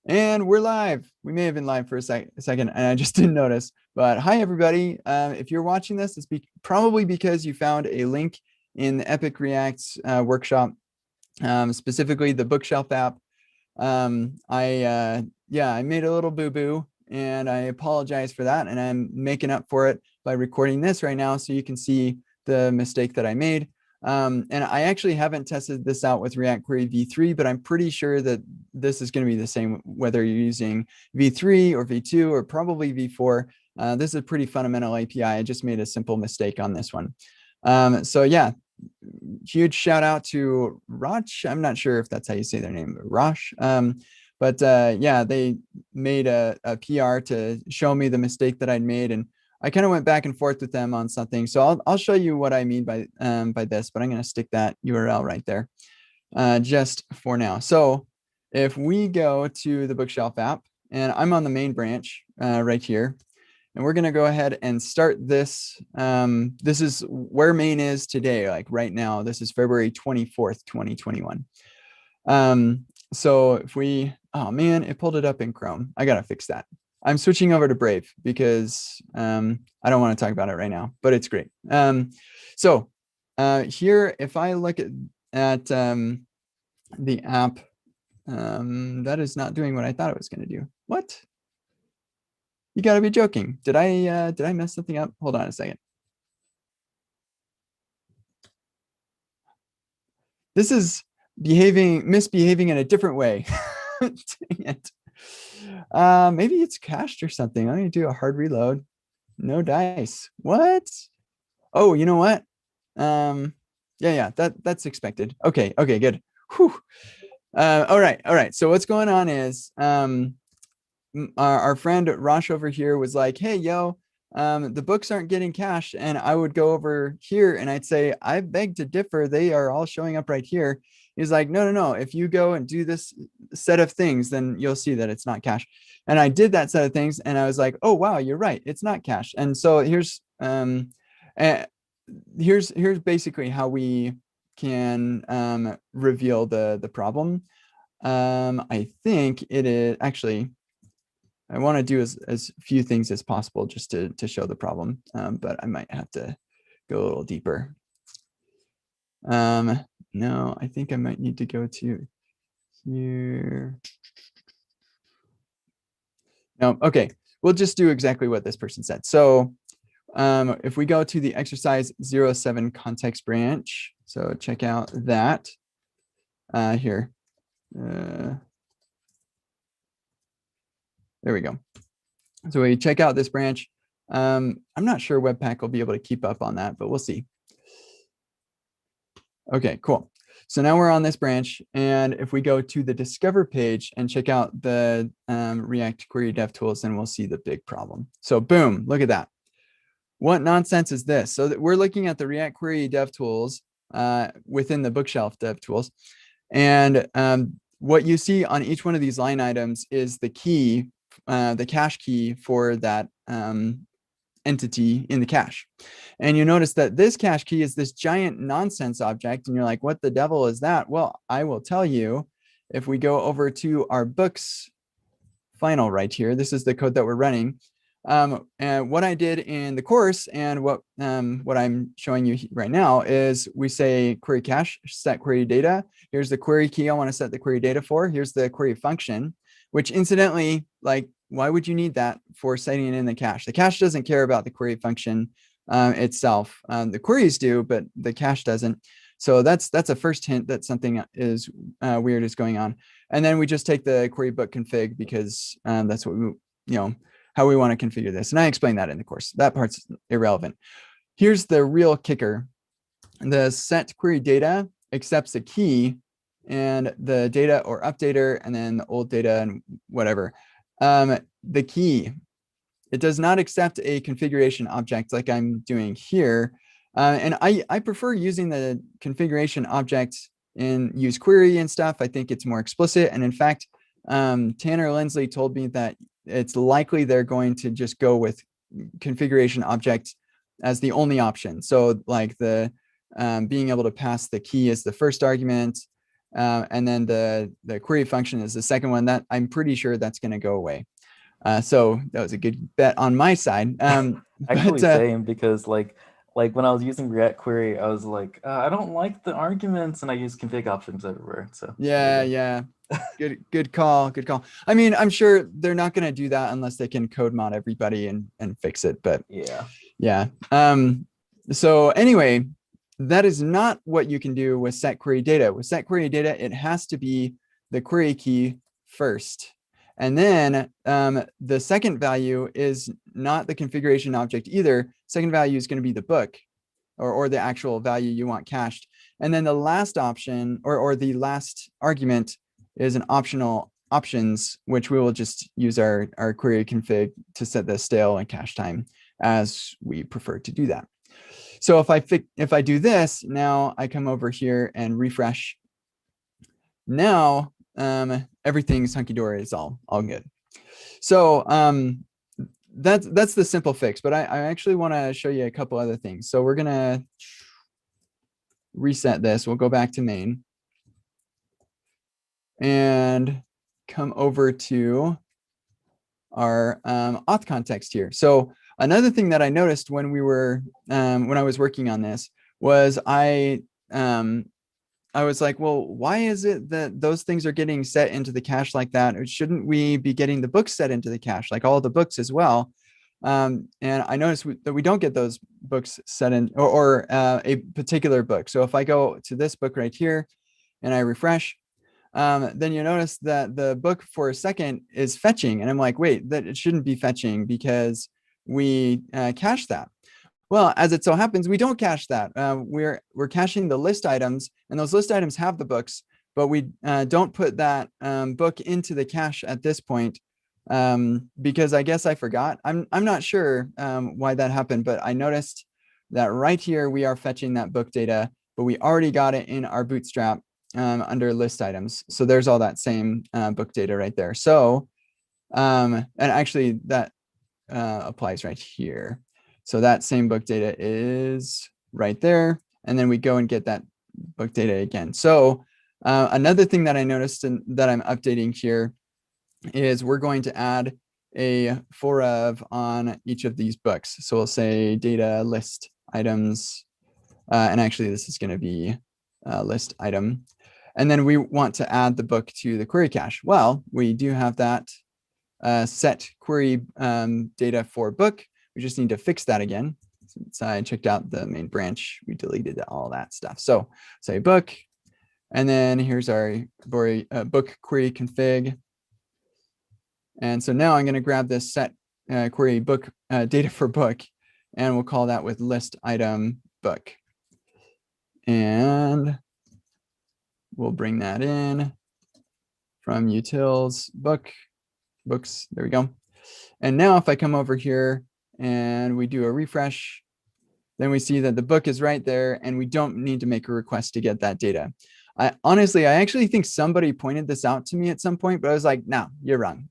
And we're live. We may have been live for a second, and I just didn't notice. But hi, everybody. If you're watching this, it's probably because you found a link in the Epic React workshop, specifically the Bookshelf app. I made a little boo-boo, and I apologize for that. And I'm making up for it by recording this right now so you can see the mistake that I made. And I actually haven't tested this out with React Query v3, but I'm pretty sure that this is going to be the same whether you're using v3 or v2 or probably v4. This is a pretty fundamental API. I just made a simple mistake on this one. So yeah, huge shout out to Roch. I'm not sure if that's how you say their name, Roch. Yeah, they made a PR to show me the mistake that I'd made, and I kind of went back and forth with them on something. So I'll show you what I mean by this, but I'm going to stick that URL right there just for now. So if we go to the Bookshelf app, and I'm on the main branch right here, and we're going to go ahead and start this. This is where main is today, like right now. This is February 24th, 2021. So if we, oh man, it pulled it up in Chrome. I got to fix that. I'm switching over to Brave because I don't want to talk about it right now, but it's great. So here, if I look at the app, that is not doing what I thought it was going to do. What? You got to be joking. Did I mess something up? Hold on a second. This is misbehaving in a different way. Dang it. Maybe it's cached or something. I'm gonna do a hard reload. No dice. What? Oh, you know what? Yeah, that's expected. Okay, good. Whew. All right. So what's going on is our friend Rosh over here was like, hey, yo, the books aren't getting cached. And I would go over here and I'd say, I beg to differ. They are all showing up right here. He's like, no. If you go and do this set of things, then you'll see that it's not cached. And I did that set of things and I was like, oh, wow, you're right. It's not cached. And so here's basically how we can reveal the problem. I think it is actually, I want to do as few things as possible just to show the problem, but I might have to go a little deeper. No, I think I might need to go to here. No, okay, we'll just do exactly what this person said. So if we go to the exercise 07 context branch, so check out that here. There we go. So we check out this branch. I'm not sure Webpack will be able to keep up on that, but we'll see. Okay, cool. So now we're on this branch. And if we go to the Discover page and check out the React Query DevTools, then we'll see the big problem. So boom, look at that. What nonsense is this? So we're looking at the React Query DevTools within the Bookshelf DevTools. And what you see on each one of these line items is the key, the cache key for that entity in the cache. And you notice that this cache key is this giant nonsense object. And you're like, what the devil is that? Well, I will tell you, if we go over to our books final right here, this is the code that we're running. And what I did in the course and what I'm showing you right now is we say query cache, set query data. Here's the query key I want to set the query data for. Here's the query function, which incidentally, like, why would you need that for setting it in the cache? The cache doesn't care about the query function itself. The queries do, but the cache doesn't. So that's a first hint that something is weird is going on. And then we just take the query book config because that's what we, how we want to configure this. And I explained that in the course. That part's irrelevant. Here's the real kicker. The set query data accepts a key and the data or updater and then the old data and whatever. The key, it does not accept a configuration object like I'm doing here. And I prefer using the configuration object in use query and stuff. I think it's more explicit. And in fact, Tanner Lindsley told me that it's likely they're going to just go with configuration object as the only option. So like the being able to pass the key as the first argument, And then the query function is the second one that I'm pretty sure that's going to go away. So that was a good bet on my side. Actually, But same because like when I was using React Query, I was like, I don't like the arguments, and I use config options everywhere. So there you yeah, go. yeah. Good call. Good call. I mean, I'm sure they're not going to do that unless they can code mod everybody and fix it. But Yeah. yeah. So anyway, that is not what you can do with set query data. With set query data, it has to be the query key first. And then the second value is not the configuration object either. Second value is going to be the book or the actual value you want cached. And then the last option or the last argument is an optional options, which we will just use our query config to set the stale and cache time as we prefer to do that. So if I do this, now I come over here and refresh. Now everything's hunky-dory, it's all good. So that's the simple fix, but I actually want to show you a couple other things. So we're gonna reset this. We'll go back to main and come over to our auth context here. So another thing that I noticed when I was working on this was I was like, well, why is it that those things are getting set into the cache like that? Or shouldn't we be getting the books set into the cache, like all the books as well? And I noticed that we don't get those books set in or a particular book. So if I go to this book right here and I refresh, then you notice that the book for a second is fetching. And I'm like, wait, that it shouldn't be fetching because we cache that. Well, as it so happens, we don't cache that. We're caching the list items, and those list items have the books, but we don't put that book into the cache at this point because I guess I forgot. I'm not sure why that happened, but I noticed that right here we are fetching that book data, but we already got it in our Bootstrap under list items. So there's all that same book data right there. So, and actually that applies right here. So that same book data is right there. And then we go and get that book data again. So another thing that I noticed and that I'm updating here is we're going to add a for on each of these books. So we'll say data list items. And actually this is going to be list item. And then we want to add the book to the query cache. Well, we do have that set query data for book. We just need to fix that again. Since I checked out the main branch, we deleted all that stuff. So say book, and then here's our book query config. And so now I'm going to grab this set query book data for book, and we'll call that with list item book. And we'll bring that in from utils books. There we go. And now if I come over here and we do a refresh, then we see that the book is right there and we don't need to make a request to get that data. Honestly, I actually think somebody pointed this out to me at some point, but I was like, no, you're wrong.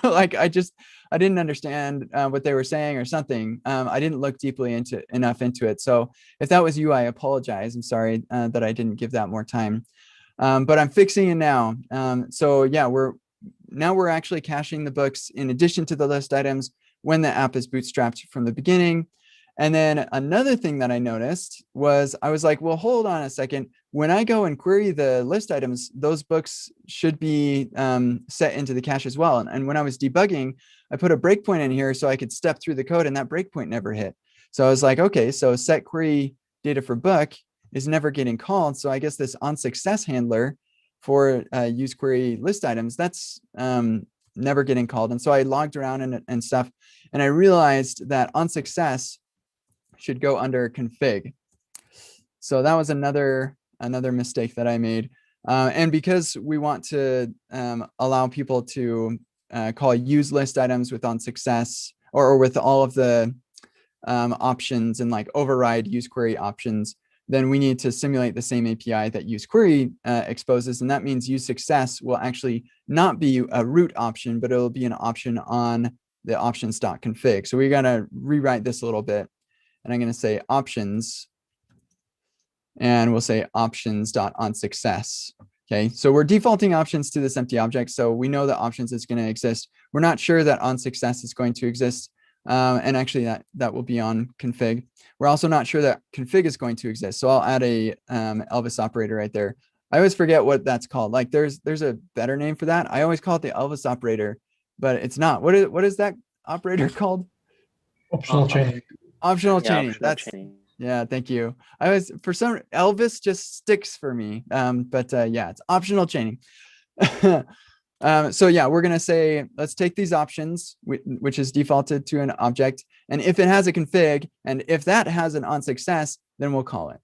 Like I didn't understand what they were saying or something. I didn't look deeply enough into it. So if that was you, I apologize. I'm sorry that I didn't give that more time. But I'm fixing it now. So yeah, we're actually caching the books in addition to the list items when the app is bootstrapped from the beginning. And then another thing that I noticed was I was like, well, hold on a second. When I go and query the list items, those books should be set into the cache as well. And when I was debugging, I put a breakpoint in here so I could step through the code and that breakpoint never hit. So I was like, okay, so set query data for book is never getting called. So I guess this onSuccess handler for use query list items, that's never getting called. And so I logged around and stuff, and I realized that onSuccess should go under config. So that was another mistake that I made. And because we want to allow people to call use list items with onSuccess or with all of the options and like override use query options, then we need to simulate the same API that use query exposes. And that means use success will actually not be a root option, but it'll be an option on the options.config. So we're going to rewrite this a little bit. And I'm going to say options, and we'll say options.onSuccess. Okay, so we're defaulting options to this empty object. So we know that options is going to exist. We're not sure that on success is going to exist. And actually that will be on config. We're also not sure that config is going to exist. So I'll add a Elvis operator right there. I always forget what that's called. Like there's a better name for that. I always call it the Elvis operator, but it's not. What is that operator called? Optional chaining. Optional Yeah, chaining. optional That's chaining. yeah. Thank you. I was for some Elvis just sticks for me. But yeah, it's optional chaining. So yeah, we're gonna say let's take these options, which is defaulted to an object, and if it has a config, and if that has an on success, then we'll call it.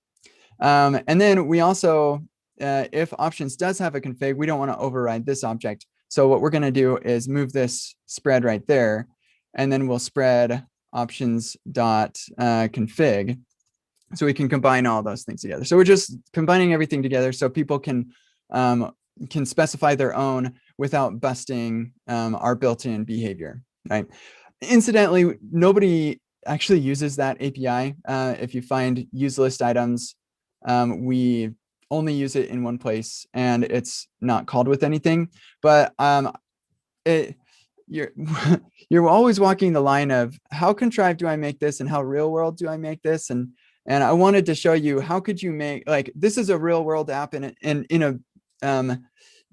And then we also, if options does have a config, we don't want to override this object. So what we're gonna do is move this spread right there, and then we'll spread options dot config, so we can combine all those things together. So we're just combining everything together so people can specify their own without busting our built-in behavior, right? Incidentally, nobody actually uses that API. If you find use list items, we only use it in one place and it's not called with anything. But you're always walking the line of how contrived do I make this and how real world do I make this? And I wanted to show you how could you make, like, this is a real world app, and in a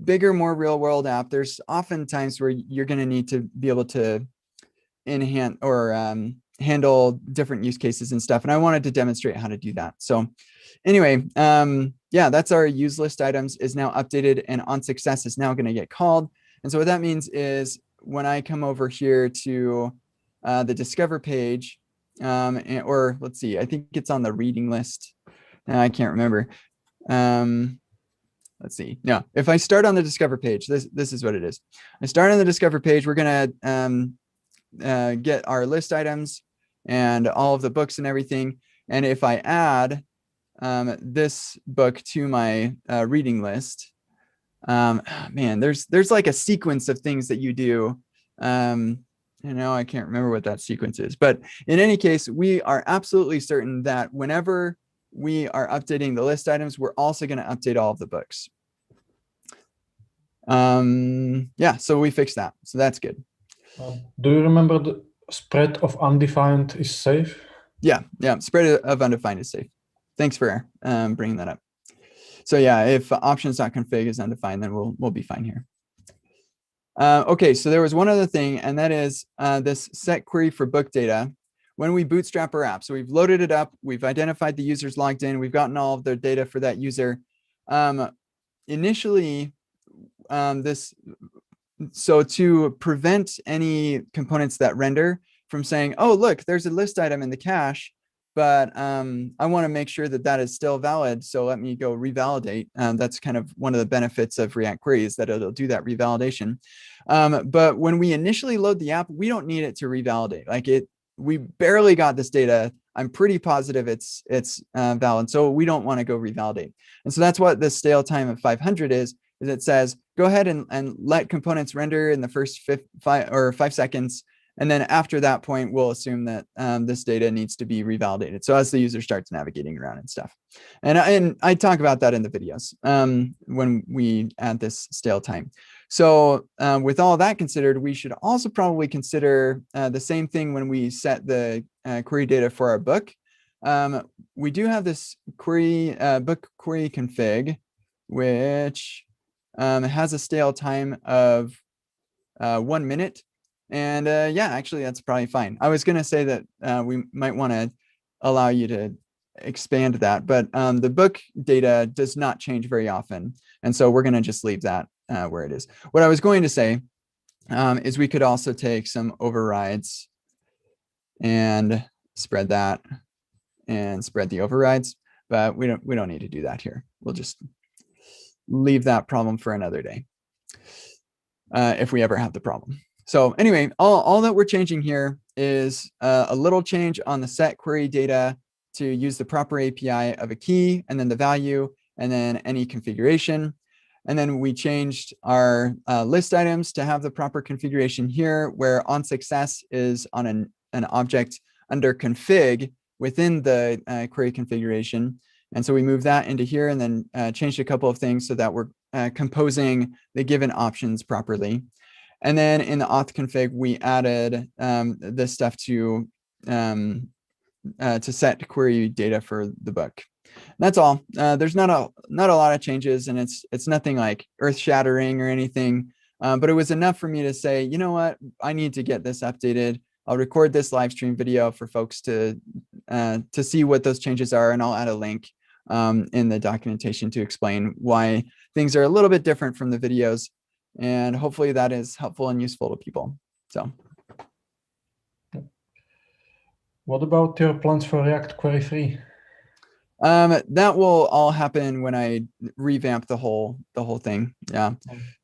bigger, more real world app, there's often times where you're going to need to be able to enhance or handle different use cases and stuff. And I wanted to demonstrate how to do that. So anyway, yeah, that's our use list items is now updated, and on success is now going to get called. And so what that means is when I come over here to the Discover page, or let's see, I think it's on the reading list. I can't remember. Let's see. No, if I start on the Discover page, this is what it is. I start on the Discover page. We're going to get our list items and all of the books and everything. And if I add this book to my reading list, man, there's like a sequence of things that you do. And now I can't remember what that sequence is. But in any case, we are absolutely certain that whenever we are updating the list items, we're also going to update all of the books. Yeah, so we fixed that. So that's good. Do you remember the spread of undefined is safe? Yeah, spread of undefined is safe. Thanks for bringing that up. So yeah, if options.config is undefined, then we'll be fine here. Okay, so there was one other thing, and that is this set query for book data. When we bootstrap our app, so we've loaded it up, we've identified the users logged in, we've gotten all of their data for that user. Initially, so to prevent any components that render from saying, oh, look, there's a list item in the cache, but I want to make sure that that is still valid, so let me go revalidate. That's kind of one of the benefits of React Query is that it'll do that revalidation. But when we initially load the app, we don't need it to revalidate. Like we barely got this data. I'm pretty positive it's valid, so we don't want to go revalidate. And so that's what the stale time of 500 is it says, go ahead and let components render in the first 5 seconds. And then after that point, we'll assume that this data needs to be revalidated. So as the user starts navigating around and stuff. And I talk about that in the videos when we add this stale time. So with all that considered, we should also probably consider the same thing when we set the query data for our book. We do have this query book query config, which has a stale time of 1 minute. And yeah, actually, that's probably fine. I was going to say that we might want to allow you to expand that, but the book data does not change very often. And so we're going to just leave that where it is. What I was going to say is we could also take some overrides and spread that and spread the overrides, but we don't need to do that here. We'll just leave that problem for another day if we ever have the problem. So anyway, all that we're changing here is a little change on the set query data to use the proper API of a key and then the value and then any configuration. And then we changed our list items to have the proper configuration here, where on success is on an object under config within the query configuration. And so we moved that into here and then changed a couple of things so that we're composing the given options properly. And then in the auth config, we added this stuff to set query data for the book. That's all. There's not a lot of changes, and it's nothing like earth-shattering or anything. But it was enough for me to say, you know what, I need to get this updated. I'll record this live stream video for folks to see what those changes are, and I'll add a link in the documentation to explain why things are a little bit different from the videos. And hopefully that is helpful and useful to people. So. What about your plans for React Query 3? That will all happen when I revamp the whole thing. Yeah.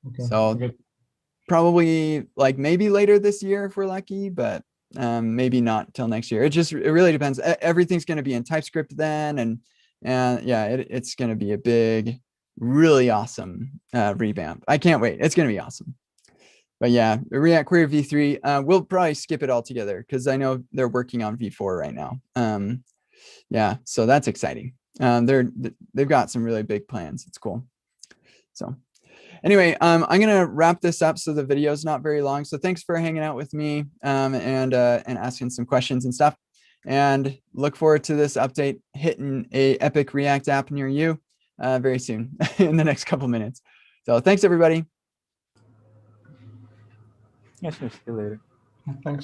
Okay. So probably like maybe later this year if we're lucky, but maybe not till next year. It really depends. Everything's going to be in TypeScript then, and yeah, it's going to be a big, really awesome revamp. I can't wait. It's going to be awesome. But yeah, React Query v3, we'll probably skip it altogether because I know they're working on v4 right now. Yeah, so that's exciting. They've got some really big plans. It's cool. So anyway, I'm gonna wrap this up so the video is not very long. So thanks for hanging out with me and asking some questions and stuff. And look forward to this update hitting a epic React app near you very soon in the next couple minutes. So thanks everybody. Yeah, sure. See you later. Thanks.